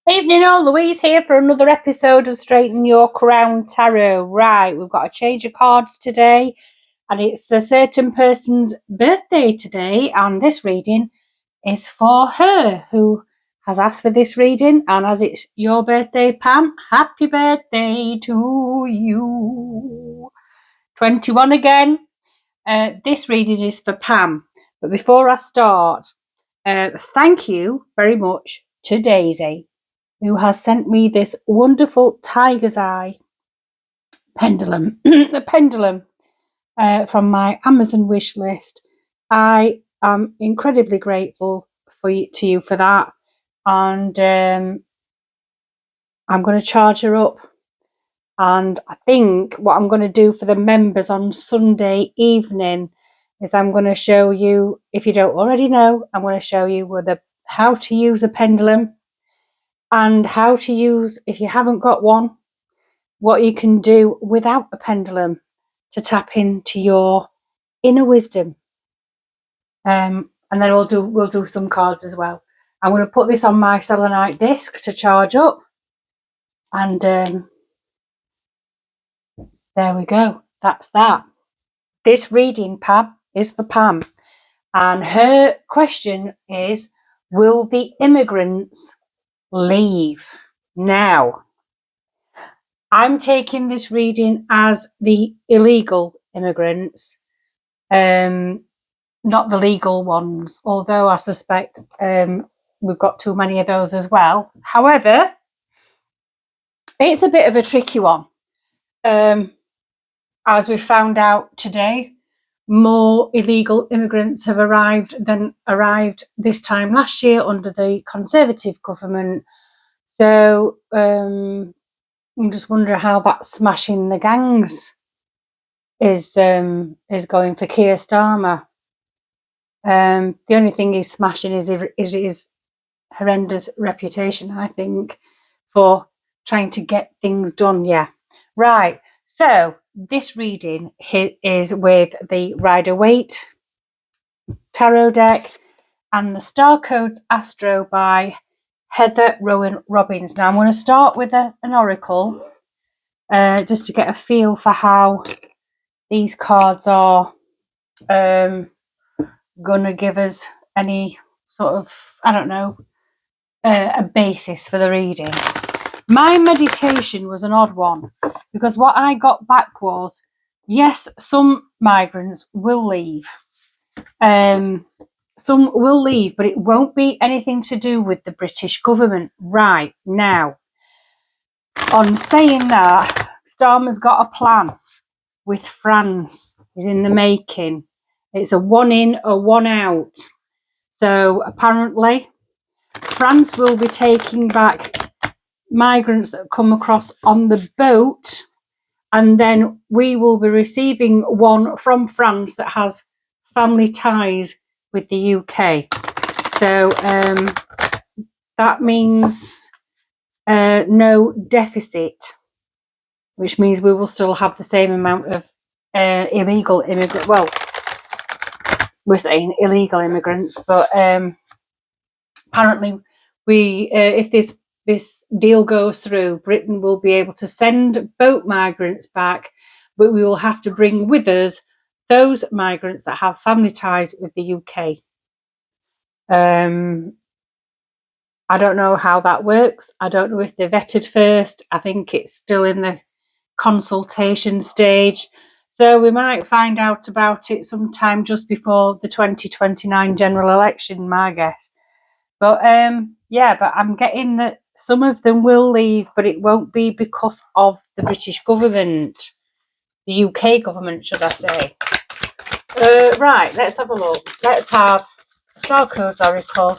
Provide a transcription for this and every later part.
Evening all, Louise here for another episode of Straighten Your Crown Tarot. Right, we've got a change of cards today, and it's a certain person's birthday today, and this reading is for her who has asked for this reading. And as it's your birthday, Pam, happy birthday to you. 21 again. This reading is for Pam, but before I start, thank you very much to Daisy, who has sent me this wonderful tiger's eye pendulum, the pendulum from my Amazon wish list. I am incredibly grateful to you for that, and I'm going to charge her up. And I think what I'm going to do for the members on Sunday evening is I'm going to show you, if you don't already know, I'm going to show you how to use a pendulum and how to use, if you haven't got one, what you can do without a pendulum to tap into your inner wisdom. And then we'll do some cards as well. I'm going to put this on my selenite disc to charge up, and there we go. That's that. This reading, Pam, is for Pam, and her question is: will the immigrants leave now? I'm taking this reading as the illegal immigrants, not the legal ones, although I suspect we've got too many of those as well. However, it's a bit of a tricky one. As we found out today, more illegal immigrants have arrived than arrived this time last year under the Conservative government. So I'm just wondering how that smashing the gangs is going for Keir Starmer. The only thing he's smashing is his horrendous reputation, I think, for trying to get things done. Yeah, right. So this reading is with the Rider-Waite tarot deck and the Star Codes Astro by Heather Rowan Robbins. Now I'm going to start with an oracle, just to get a feel for how these cards are going to give us any sort of, I don't know, a basis for the reading. My meditation was an odd one, because what I got back was, yes, some migrants will leave. Some will leave, but it won't be anything to do with the British government right now. On saying that, Starmer's got a plan with France. Is in the making. It's a one in, a one out. So apparently, France will be taking back migrants that come across on the boat, and then we will be receiving one from France that has family ties with the UK. So that means no deficit, which means we will still have the same amount of illegal immigrants. Well, we're saying illegal immigrants, but apparently if this deal goes through, Britain will be able to send boat migrants back, but we will have to bring with us those migrants that have family ties with the UK. I don't know how that works. I don't know if they're vetted first. I think it's still in the consultation stage. So we might find out about it sometime just before the 2029 general election, my guess. But but I'm getting that some of them will leave, but it won't be because of the British government, the UK government, should I say. Right, let's have a look. Let's have a Star Codes Oracle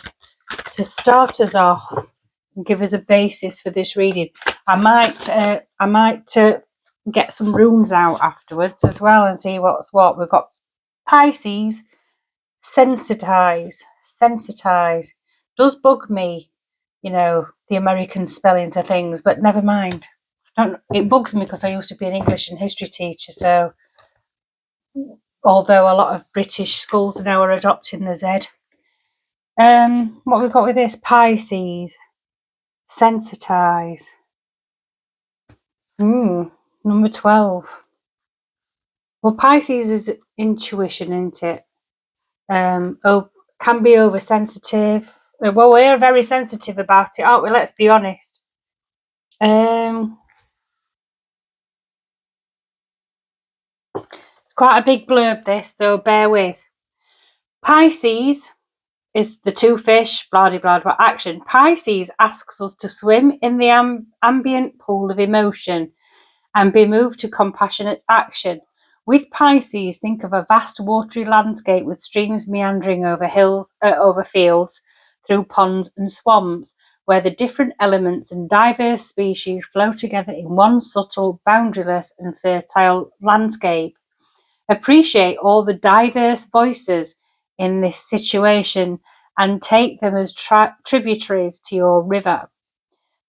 to start us off and give us a basis for this reading. I might get some runes out afterwards as well and see what's what. We've got Pisces, sensitize. Does bug me, the American spelling to things, but never mind. It bugs me because I used to be an English and history teacher, so although a lot of British schools now are adopting the Z. What we've got with this, Pisces. Sensitize. Number 12. Well, Pisces is intuition, isn't it? Can be oversensitive. Well, we're very sensitive about it, aren't we? Let's be honest. It's quite a big blurb, this, so bear with. Pisces is the two fish, blah, blah, blah, blah, action. Pisces asks us to swim in the ambient pool of emotion and be moved to compassionate action. With Pisces, think of a vast watery landscape with streams meandering over hills, over fields, through ponds and swamps, where the different elements and diverse species flow together in one subtle, boundaryless and fertile landscape. Appreciate all the diverse voices in this situation and take them as tributaries to your river.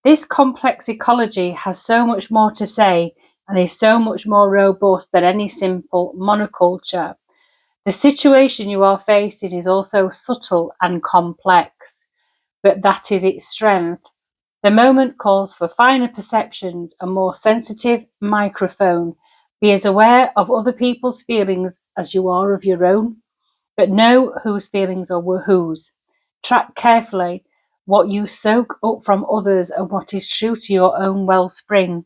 This complex ecology has so much more to say and is so much more robust than any simple monoculture. The situation you are facing is also subtle and complex, but that is its strength. The moment calls for finer perceptions, a more sensitive microphone. Be as aware of other people's feelings as you are of your own, but know whose feelings are whose. Track carefully what you soak up from others and what is true to your own wellspring.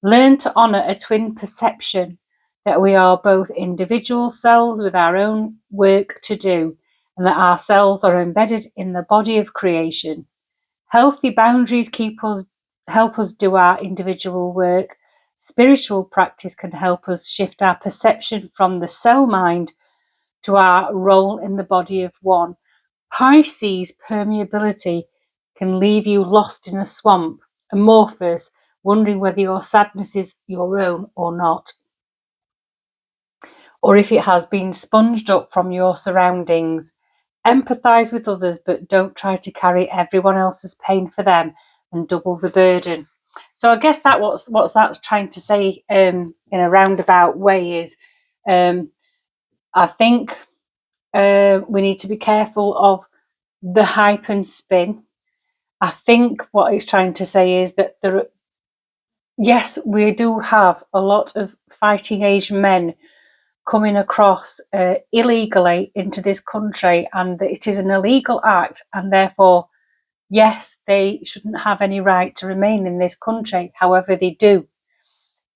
Learn to honour a twin perception that we are both individual selves with our own work to do, and that our selves are embedded in the body of creation. Healthy boundaries help us do our individual work. Spiritual practice can help us shift our perception from the cell mind to our role in the body of one. Pisces permeability can leave you lost in a swamp, amorphous, wondering whether your sadness is your own or not, or if it has been sponged up from your surroundings. Empathise with others, but don't try to carry everyone else's pain for them and double the burden. So I guess that what's that's trying to say in a roundabout way is I think we need to be careful of the hype and spin. I think what it's trying to say is that yes, we do have a lot of fighting age men coming across illegally into this country, and it is an illegal act, and therefore, yes, they shouldn't have any right to remain in this country. However, they do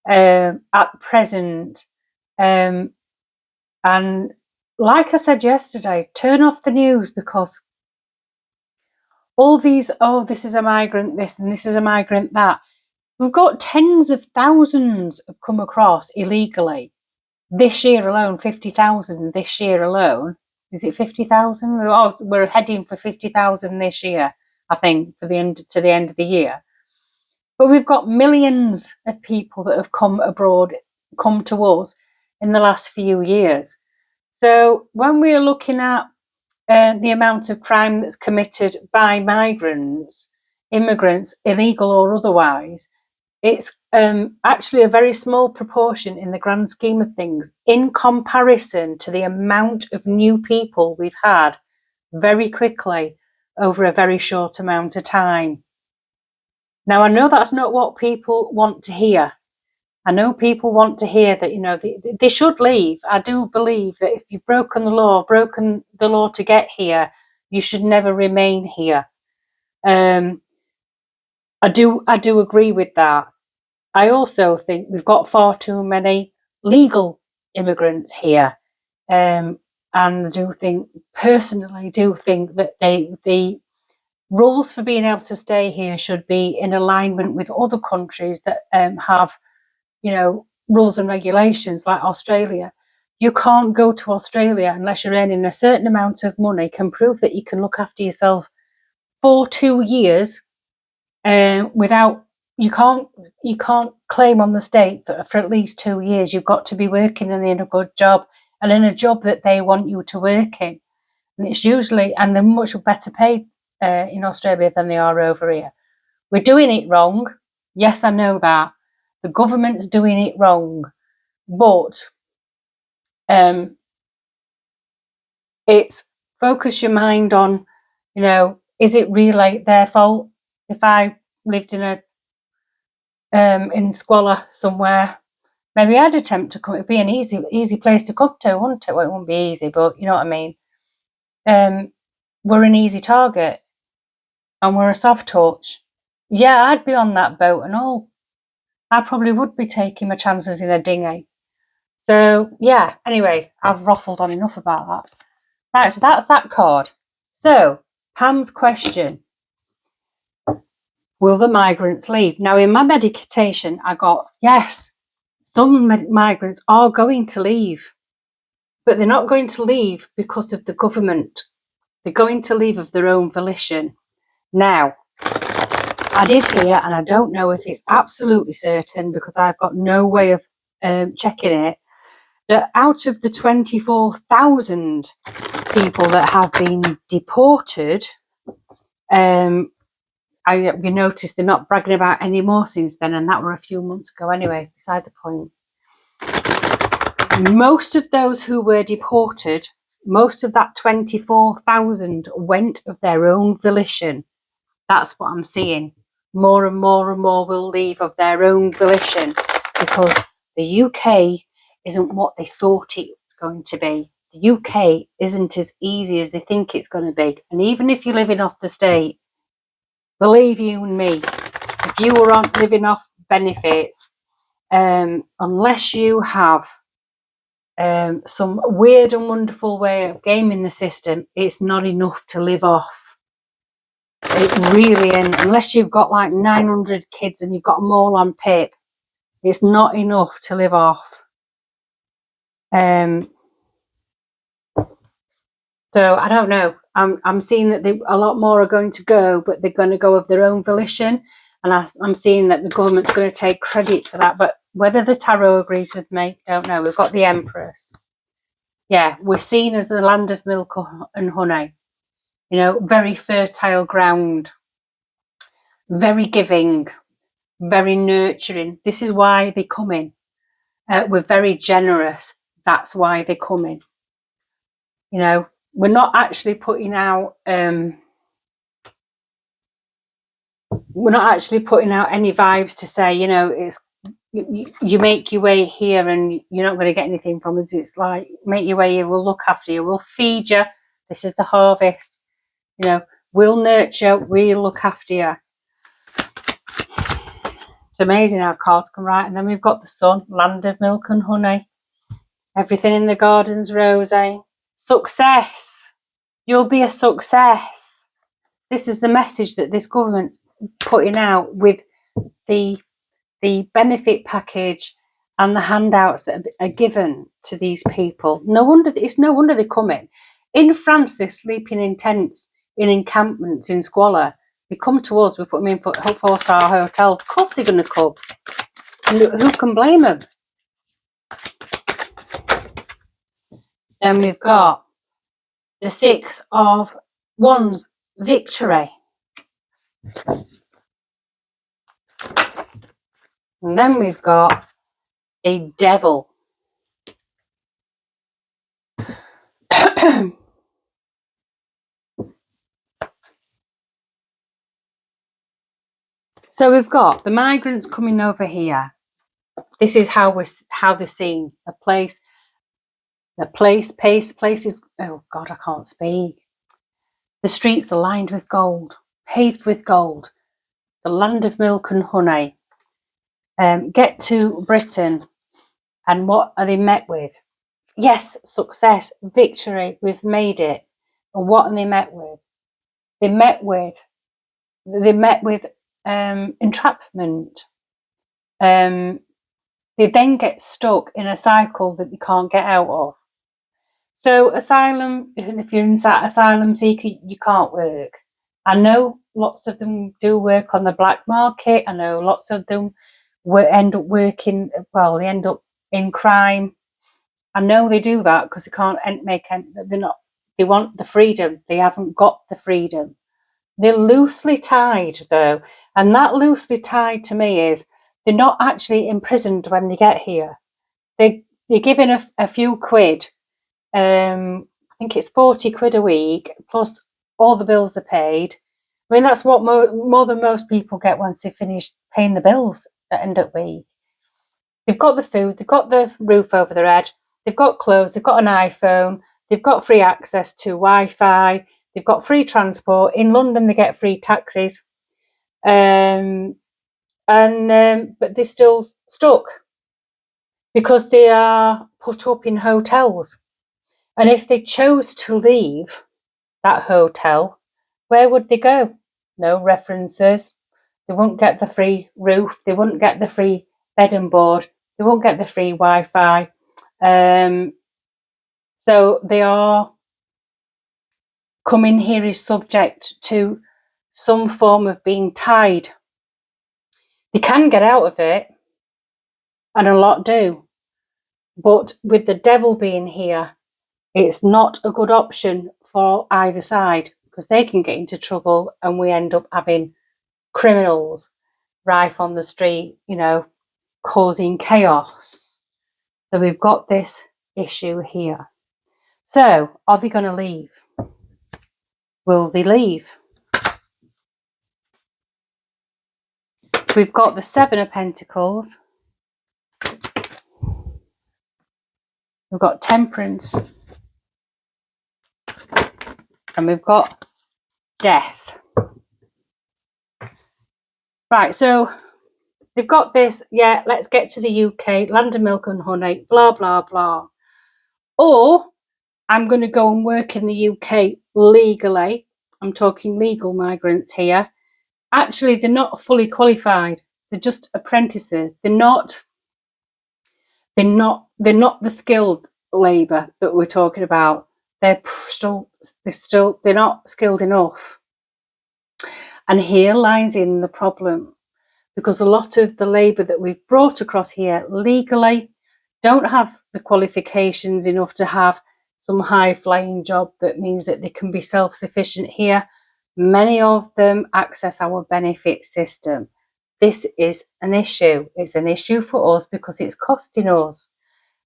at present. And like I said yesterday, turn off the news, because all these, oh, this is a migrant this and this is a migrant that. We've got tens of thousands have come across illegally this year alone. 50,000 this year alone. Is it 50,000? Oh, we're heading for 50,000 this year, I think, to the end of the year. But we've got millions of people that have come to us in the last few years. So when we're looking at the amount of crime that's committed by migrants, immigrants, illegal or otherwise, it's actually a very small proportion in the grand scheme of things in comparison to the amount of new people we've had very quickly over a very short amount of time. Now, I know that's not what people want to hear. I know people want to hear that, they should leave. I do believe that if you've broken the law to get here, you should never remain here. I do agree with that. I also think we've got far too many legal immigrants here. And I do think that the rules for being able to stay here should be in alignment with other countries that have, rules and regulations, like Australia. You can't go to Australia unless you're earning a certain amount of money, can prove that you can look after yourself for 2 years without. You can't claim on the state for at least 2 years. You've got to be working and in a good job and in a job that they want you to work in. And it's usually, and they're much better paid in Australia than they are over here. We're doing it wrong. Yes, I know that. The government's doing it wrong. But it's focus your mind on, is it really their fault? if I lived in squalor somewhere, maybe I'd attempt to come. It'd be an easy place to come to, wouldn't it? Well, it wouldn't be easy, but you know what I mean. We're an easy target, and we're a soft touch. Yeah, I'd be on that boat and all. I probably would be taking my chances in a dinghy. So yeah. Anyway, I've ruffled on enough about that. Right, so that's that card. So Pam's question: will the migrants leave? Now, in my meditation, I got yes. Some migrants are going to leave, but they're not going to leave because of the government. They're going to leave of their own volition. Now, I did hear, and I don't know if it's absolutely certain because I've got no way of checking it, that out of the 24,000 people that have been deported, you notice they're not bragging about any more since then, and that were a few months ago anyway, beside the point. Most of those who were deported, most of that 24,000 went of their own volition. That's what I'm seeing. More and more and more will leave of their own volition because the UK isn't what they thought it was going to be. The UK isn't as easy as they think it's going to be. And even if you're living off the state, believe you and me, if you were living off benefits, unless you have some weird and wonderful way of gaming the system, it's not enough to live off. It really isn't. Unless you've got like 900 kids and you've got them all on PIP, it's not enough to live off. So I don't know. I'm seeing that a lot more are going to go, but they're going to go of their own volition. And I'm seeing that the government's going to take credit for that. But whether the tarot agrees with me, don't know. We've got the Empress. Yeah, we're seen as the land of milk and honey. You know, very fertile ground, very giving, very nurturing. This is why they come in. We're very generous. That's why they come in. You know, we're not actually putting out any vibes to say, you know, it's you make your way here and you're not going to get anything from us. It's like, make your way here, we'll look after you, we'll feed you. This is the harvest. You know, we'll nurture, we'll look after you. It's amazing how cards come right. And then we've got the sun, land of milk and honey. Everything in the garden's rosy. Success. You'll be a success. This is the message that this government's putting out with the benefit package and the handouts that are given to these people. It's no wonder they're coming. In France, they're sleeping in tents, in encampments, in squalor. They come to us, we put them in 4-star hotels. Of course they're going to come. And who can blame them? Then we've got the 6 of Wands, victory. And then we've got a devil. So we've got the migrants coming over here. This is how they're seen. The place is, oh God, I can't speak. The streets are lined with gold, paved with gold. The land of milk and honey. Get to Britain, and what are they met with? Yes, success, victory, we've made it. And what are they met with? They're met with entrapment. They then get stuck in a cycle that they can't get out of. So asylum, even if you're in asylum seeker, you can't work. I know lots of them do work on the black market. I know lots of them end up working, well, they end up in crime. I know they do that because they can't they want the freedom. They haven't got the freedom. They're loosely tied though. And that loosely tied to me is they're not actually imprisoned when they get here. They're given a few quid. I think it's 40 quid a week, plus all the bills are paid. I mean, that's what more than most people get once they finish paying the bills at end of week. They've got the food, they've got the roof over their head, they've got clothes, they've got an iPhone, they've got free access to Wi-Fi, they've got free transport. In London, they get free taxis. But they're still stuck because they are put up in hotels. And if they chose to leave that hotel, where would they go? No references. They won't get the free roof. They won't get the free bed and board. They won't get the free Wi-Fi. So they are coming here is subject to some form of being tied. They can get out of it, and a lot do. But with the devil being here, it's not a good option for either side because they can get into trouble and we end up having criminals rife on the street, causing chaos. So we've got this issue here. So are they going to leave? Will they leave? We've got the Seven of Pentacles. We've got Temperance. And we've got Death. Right, so they've got this, yeah, let's get to the UK, land of milk and honey, blah, blah, blah. Or I'm going to go and work in the UK legally. I'm talking legal migrants here. Actually, they're not fully qualified. They're just apprentices. They're not the skilled labour that we're talking about. They're not skilled enough. And here lies in the problem, because a lot of the labour that we've brought across here legally don't have the qualifications enough to have some high-flying job that means that they can be self-sufficient here. Many of them access our benefit system. This is an issue. It's an issue for us because it's costing us,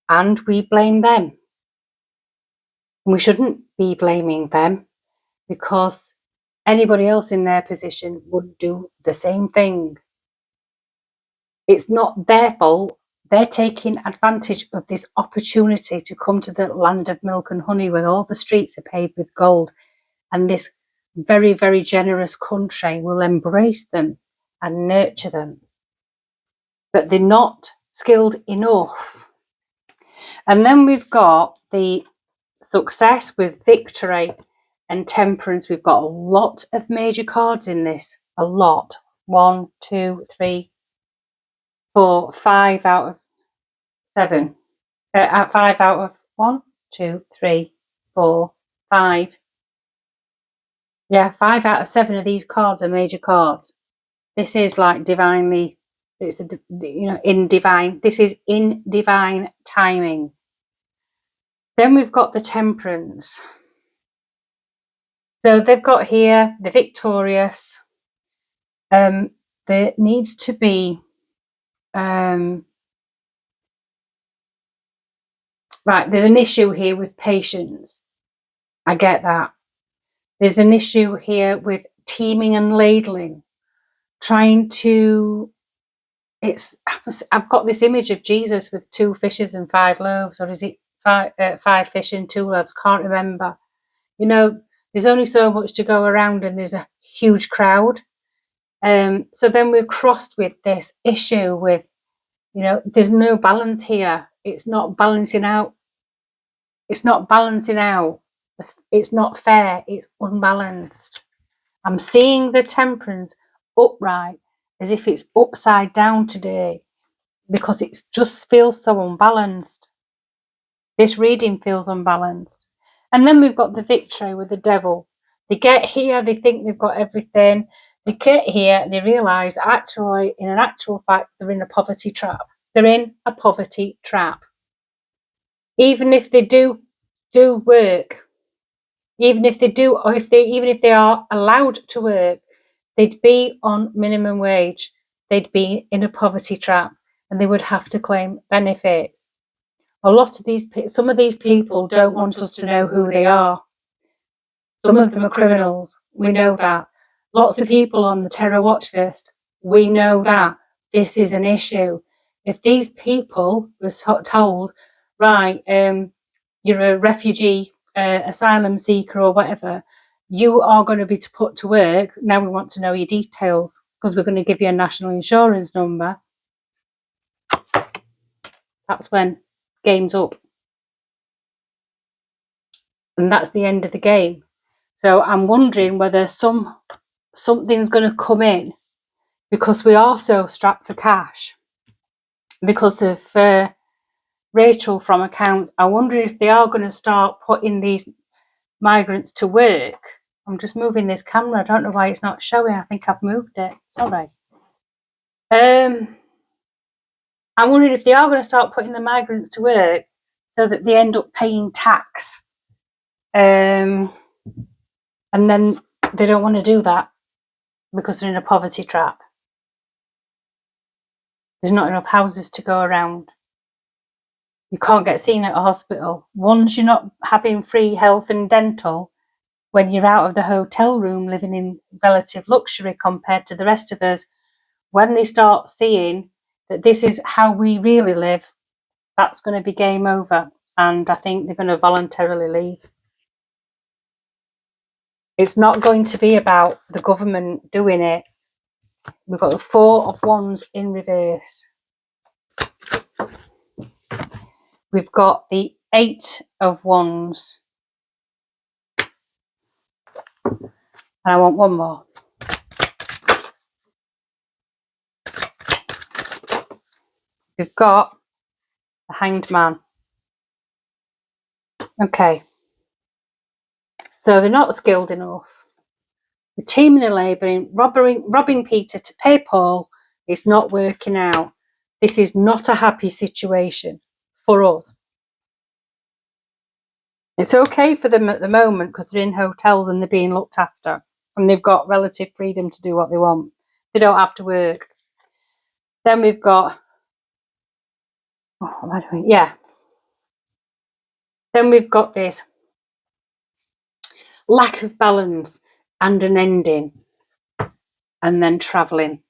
and we blame them. We shouldn't be blaming them because anybody else in their position would do the same thing. It's not their fault. They're taking advantage of this opportunity to come to the land of milk and honey where all the streets are paved with gold, and this very, very generous country will embrace them and nurture them. But they're not skilled enough. And then we've got the Success with Victory and Temperance. We've got a lot of major cards in this. A lot. 1, 2, 3, 4, 5 out of 7. 5 out of 1, 2, 3, 4, 5. Yeah, 5 out of 7 of these cards are major cards. This is like divinely, it's in divine. This is in divine timing. Then we've got the Temperance. So they've got here the victorious. There needs to be right. There's an issue here with patience. I get that. There's an issue here with teaming and ladling, trying to. I've got this image of Jesus with 2 fishes and 5 loaves, or is it 5 fish and 2 loaves? Can't remember. There's only so much to go around, and there's a huge crowd. So then we're crossed with this issue with, there's no balance here. It's not balancing out. It's not balancing out. It's not fair. It's unbalanced. I'm seeing the Temperance upright as if it's upside down today because it just feels so unbalanced. This reading feels unbalanced. And then we've got the Victory with the Devil. They get here, they think they've got everything. They get here and they realise actually, in an actual fact, they're in a poverty trap. They're in a poverty trap. Even if they do work, even if they are allowed to work, they'd be on minimum wage. They'd be in a poverty trap and they would have to claim benefits. Some of these people don't want us to know who they are. Some of them are criminals. We know that. lots of people on the terror watch list. We know that this is an issue. If these people were told, right, you're a refugee, asylum seeker or whatever, you are going to be put to work. Now we want to know your details because we're going to give you a national insurance number. That's when game's up. And that's the end of the game. So I'm wondering whether something's going to come in because we are so strapped for cash because of Rachel from accounts. I wonder if they are going to start putting these migrants to work. I'm just moving this camera. I don't know why it's not showing. I think I've moved it. Sorry. I'm wondering if they are going to start putting the migrants to work so that they end up paying tax. And then they don't want to do that because they're in a poverty trap. There's not enough houses to go around. You can't get seen at a hospital. Once you're not having free health and dental, when you're out of the hotel room living in relative luxury compared to the rest of us, when they start seeing that this is how we really live, that's going to be game over. And I think they're going to voluntarily leave. It's not going to be about the government doing it. We've got the 4 of Wands in reverse. We've got the 8 of Wands. And I want one more. We've got the Hanged Man. Okay. So they're not skilled enough. They're teaming and labouring, robbing Peter to pay Paul. It's not working out. This is not a happy situation for us. It's okay for them at the moment because they're in hotels and they're being looked after and they've got relative freedom to do what they want. They don't have to work. Then we've got, what am I doing? Yeah. Then we've got this lack of balance and an ending, and then travelling.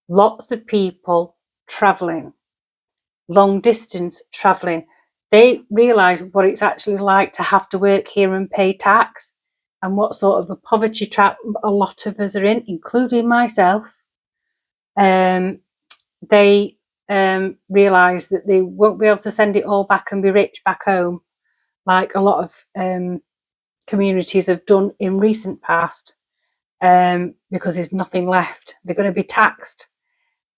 Lots of people travelling, long distance travelling. They realise what it's actually like to have to work here and pay tax and what sort of a poverty trap a lot of us are in, including myself. They realise that they won't be able to send it all back and be rich back home like a lot of communities have done in recent past, because there's nothing left. They're going to be taxed.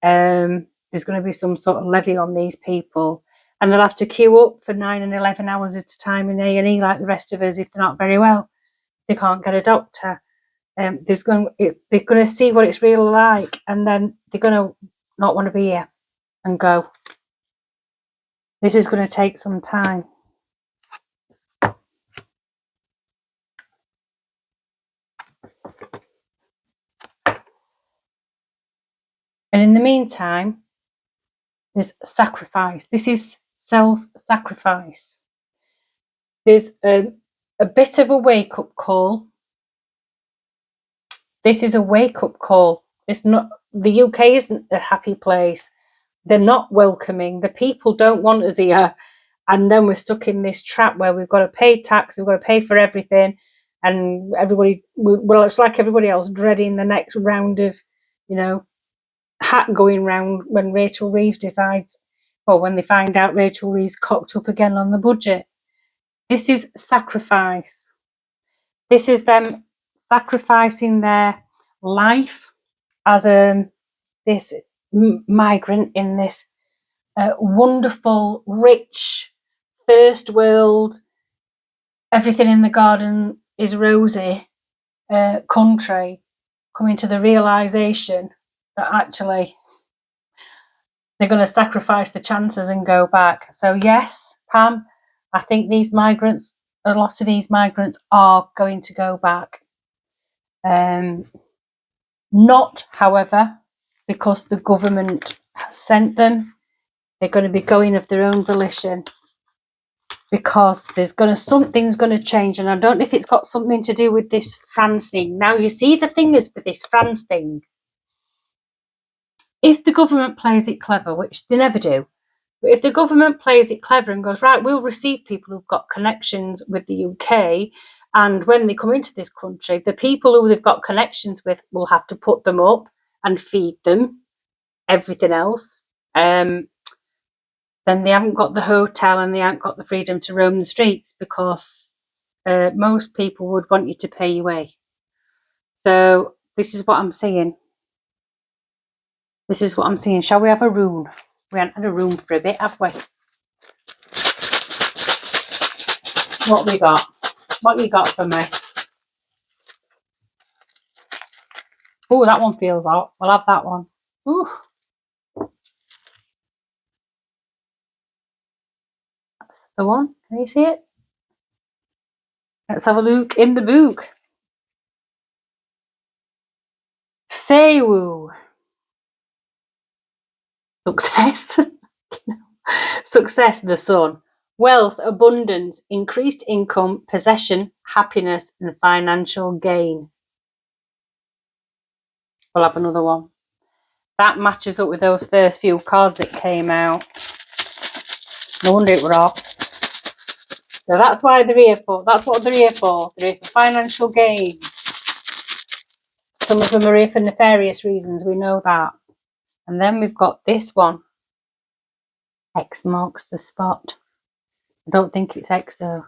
There's going to be some sort of levy on these people and they'll have to queue up for 9 and 11 hours at a time in A&E like the rest of us if they're not very well. They can't get a doctor. They're going to see what it's really like and then they're going to not want to be here and go. This is going to take some time. And in the meantime, there's sacrifice. This is self-sacrifice. There's a bit of a wake-up call. This is a wake-up call. It's not, the UK isn't a happy place. They're not welcoming. The people don't want us here. And then we're stuck in this trap where we've got to pay tax, we've got to pay for everything. And everybody, well, it's like everybody else dreading the next round of, hat going round when Rachel Reeves decides, or when they find out Rachel Reeves cocked up again on the budget. This is sacrifice. This is them sacrificing their life as this migrant in this wonderful, rich, first world, everything in the garden is rosy country, coming to the realisation that actually they're going to sacrifice the chances and go back. So yes, Pam, I think these migrants, a lot of these migrants are going to go back. Not, however, because the government has sent them. They're going to be going of their own volition. because something's gonna change, and I don't know if it's got something to do with this France thing. Now you see the thing is with this France thing, if the government plays it clever, which they never do, but if the government plays it clever and goes, right, we'll receive people who've got connections with the UK, and when they come into this country, the people who they've got connections with will have to put them up and feed them everything else. Then they haven't got the hotel and they haven't got the freedom to roam the streets, because most people would want you to pay your way. So this is what I'm seeing. This is what I'm seeing. Shall we have a rune? We haven't had a rune for a bit, have we? What we got? What you got for me? Oh, that one feels hot. We'll have that one. Ooh. That's the one. Can you see it? Let's have a look in the book. Feiwu. Success. Success, the sun. Wealth, abundance, increased income, possession, happiness, and financial gain. We'll have another one. That matches up with those first few cards that came out. No wonder it were off. So that's why they're here for. That's what they're here for. They're here for financial gain. Some of them are here for nefarious reasons. We know that. And then we've got this one. X marks the spot. I don't think it's X though.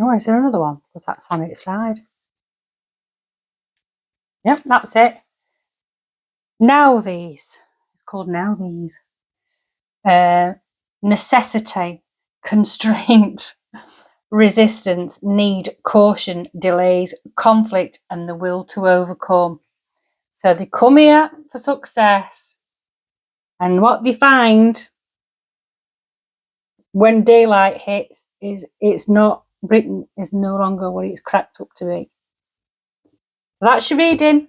Oh, is there another one? Because that's on its side. Yep, that's it. Now these. It's called now these. Necessity, constraint, resistance, need, caution, delays, conflict, and the will to overcome. So they come here for success, and what they find when daylight hits is Britain is no longer what it's cracked up to be. So that's your reading.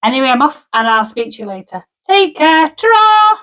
Anyway, I'm off, and I'll speak to you later. Take care. Ta-ra!